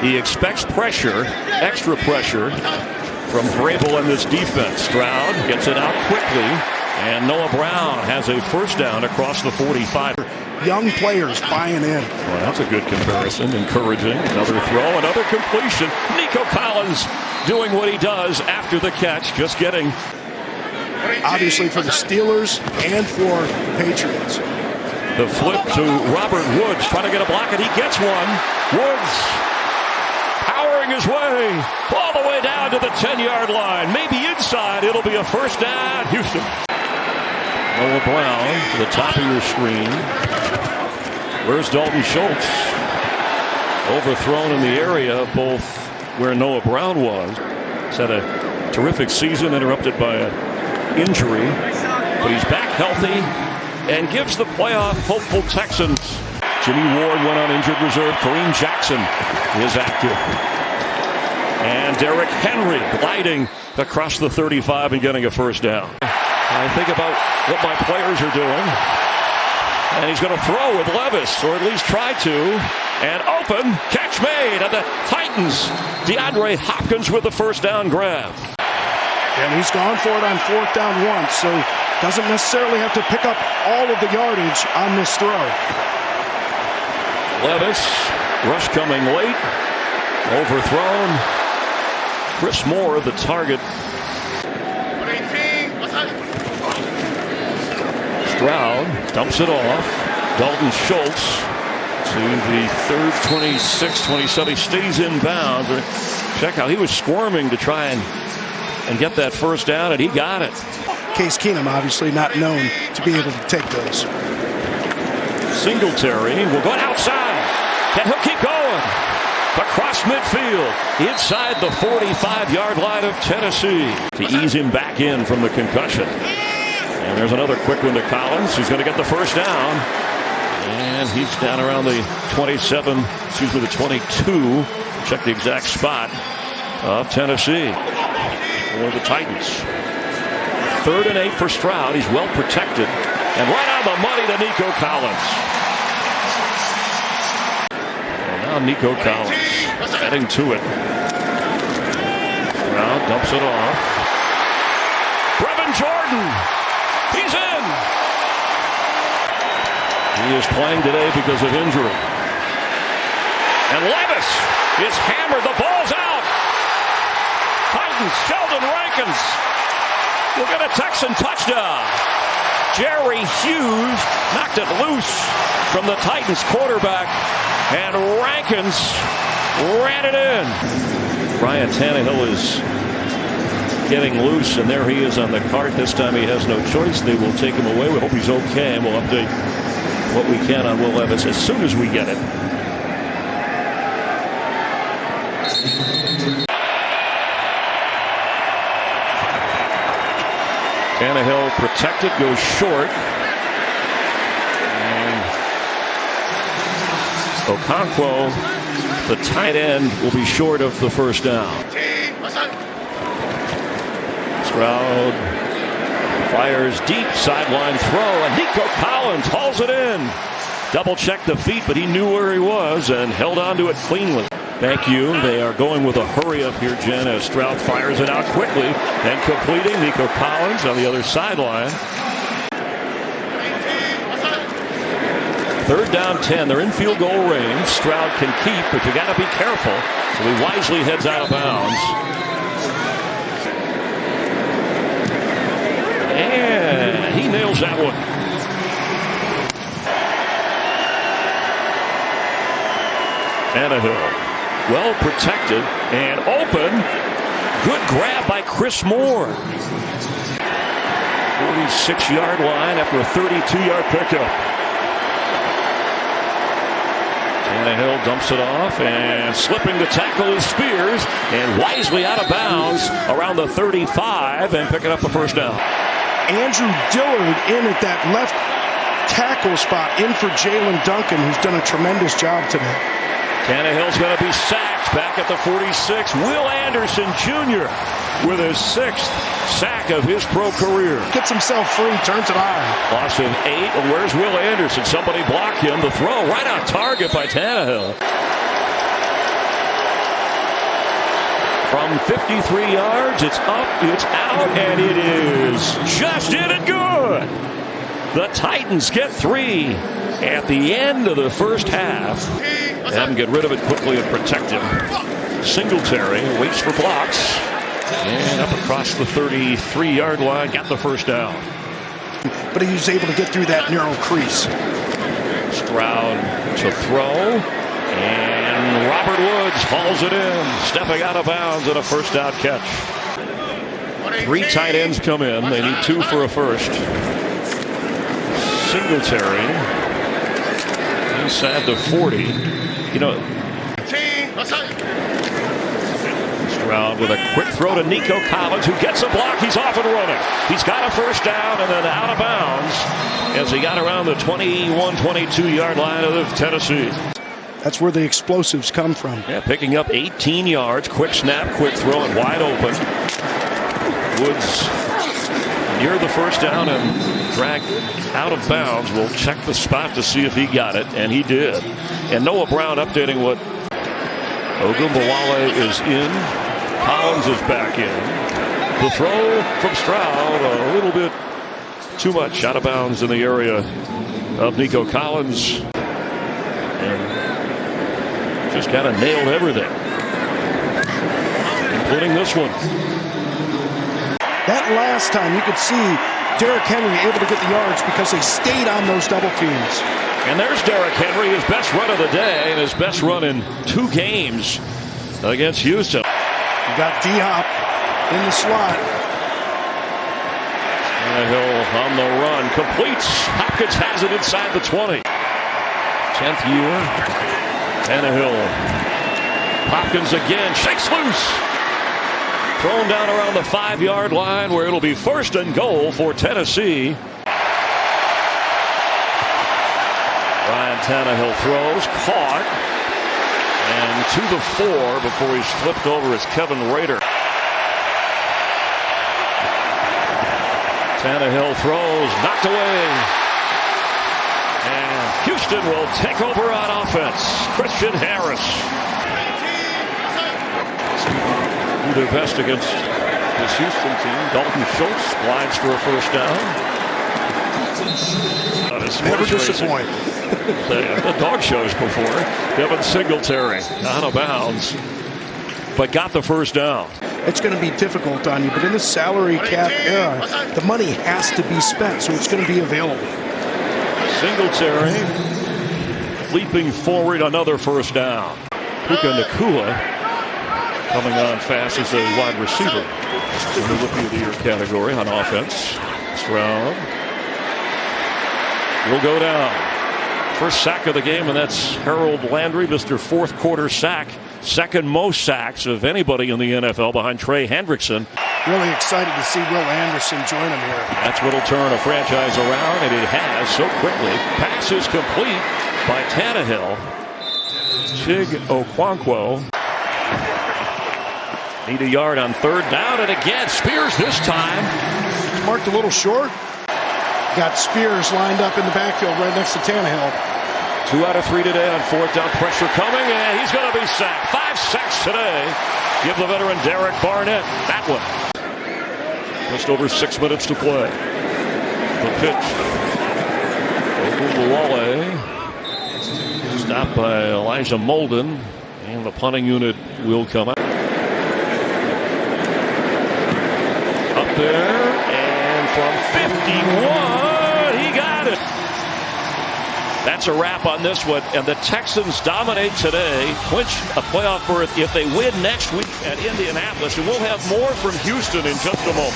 He expects pressure, extra pressure from Vrabel and this defense. Stroud gets it out quickly, and Noah Brown has a first down across the 45. Young players buying in. Well, that's a good comparison. Encouraging. Another throw, another completion. Nico Collins doing what he does after the catch, just getting. Obviously for the Steelers and for the Patriots. The flip to Robert Woods, trying to get a block, and he gets one. Woods powering his way all the way down to the 10-yard line. Maybe inside, it'll be a first down. Houston. Noah Brown to the top of your screen. Where's Dalton Schultz? Overthrown in the area, both where Noah Brown was. He's had a terrific season, interrupted by an injury, but he's back healthy and gives the playoff hopeful Texans. Jimmy Ward went on injured reserve. Kareem Jackson is active. And Derrick Henry gliding across the 35 and getting a first down. I think about what my players are doing. And he's going to throw with Levis, or at least try to. And open, catch made. And the Titans, DeAndre Hopkins with the first down grab. And he's gone for it on 4th down once, so doesn't necessarily have to pick up all of the yardage on this throw. Levis, rush coming late. Overthrown. Chris Moore, the target. Stroud dumps it off. Dalton Schultz to the 3rd, 26, 27. He stays in bounds. Check out, he was squirming to try and get that first down, and he got it. Case Keenum obviously not known to be able to take those. Singletary will go outside, and he'll keep going. Across midfield, inside the 45-yard line of Tennessee, to ease him back in from the concussion. And there's another quick one to Collins, who's going to get the first down. And he's down around the 27, the 22. Check the exact spot of Tennessee for the Titans. 3rd and 8 for Stroud. He's well protected. And right on the money to Nico Collins. And now Nico Collins heading to it. Stroud dumps it off. Brevin Jordan. He's in. He is playing today because of injury. And Levis is hammered. The ball's out. Titans, Sheldon Rankins will get a Texan touchdown. Jerry Hughes knocked it loose from the Titans quarterback, and Rankins ran it in. Ryan Tannehill is getting loose, and there he is on the cart. This time he has no choice. They will take him away. We hope he's okay, and we'll update what we can on Will Levis as soon as we get it. Tannehill protected, goes short. And Okonkwo, the tight end, will be short of the first down. Stroud fires deep, sideline throw, and Nico Collins hauls it in. Double checked the feet, but he knew where he was and held on to it cleanly. Thank you. They are going with a hurry up here, Jen, as Stroud fires it out quickly and completing. Nico Collins on the other sideline. 3rd down 10. They're in field goal range. Stroud can keep, but you got to be careful. So he wisely heads out of bounds. And he nails that one. Tannehill, well protected and open. Good grab by Chris Moore. 46-yard line after a 32-yard pickup. Tannehill dumps it off, and slipping to tackle is Spears, and wisely out of bounds around the 35 and picking up a first down. Andrew Dillard in at that left tackle spot, in for Jalen Duncan, who's done a tremendous job today. Tannehill's going to be sacked back at the 46. Will Anderson Jr. with his 6th sack of his pro career. Gets himself free, turns it on. Loss of 8. And where's Will Anderson? Somebody blocked him. The throw right on target by Tannehill. From 53 yards, it's up, it's out, and it is just in and good. The Titans get 3 at the end of the first half. Have him get rid of it quickly and protect him. Singletary waits for blocks. And up across the 33-yard line, got the first down. But he was able to get through that narrow crease. Stroud to throw. And Robert Woods hauls it in, stepping out of bounds and a first down catch. 3 tight ends come in. They need 2 for a first. Singletary inside the 40. You know, Stroud with a quick throw to Nico Collins, who gets a block. He's off and running. He's got a first down and then out of bounds as he got around the 22-yard line of Tennessee. That's where the explosives come from. Yeah, picking up 18 yards. Quick snap, quick throw, and wide open. Woods near the first down and dragged out of bounds. We'll check the spot to see if he got it, and he did. And Noah Brown updating what Ogunbowale is in. Collins is back in. The throw from Stroud a little bit too much out of bounds in the area of Nico Collins. And just kind of nailed everything, including this one. That last time you could see Derrick Henry able to get the yards because they stayed on those double teams. And there's Derrick Henry, his best run of the day and his best run in 2 games against Houston. You got D-Hop in the slot. Hill on the run, completes. Hopkins has it inside the 20. 10th year. Tannehill. Hopkins again, shakes loose. Thrown down around the 5-yard line where it'll be first and goal for Tennessee. Ryan Tannehill throws, caught, and to the 4 before he's flipped over is Kevin Rader. Tannehill throws, knocked away. And Houston will take over on offense. Christian Harris. Do their best against this Houston team. Dalton Schultz glides for a first down. Never disappoint. The dog shows before. Devin Singletary out of bounds, but got the first down. It's going to be difficult on you, but in the salary cap era, the money has to be spent, so it's going to be available. Singletary leaping forward, another first down. Puka Nacua coming on fast as a wide receiver in the Rookie of the Year category on offense. Stroud will go down. First sack of the game, and that's Harold Landry, Mr. Fourth Quarter sack. Second most sacks of anybody in the NFL behind Trey Hendrickson. Really excited to see Will Anderson join him here. That's what'll turn a franchise around, and it has so quickly. Pass is complete by Tannehill. Chig Okonkwo. Need a yard on third down, and again, Spears this time. It's marked a little short. Got Spears lined up in the backfield right next to Tannehill. 2 out of 3 today on fourth down. Pressure coming, and he's going to be sacked. 5 sacks today. Give the veteran Derek Barnett that one. Just over 6 minutes to play. The pitch. Ogunbowale. Stopped by Elijah Molden. And the punting unit will come out. Up there. And from 51, he got it. That's a wrap on this one, and the Texans dominate today, clinch a playoff berth if they win next week at Indianapolis, and we'll have more from Houston in just a moment.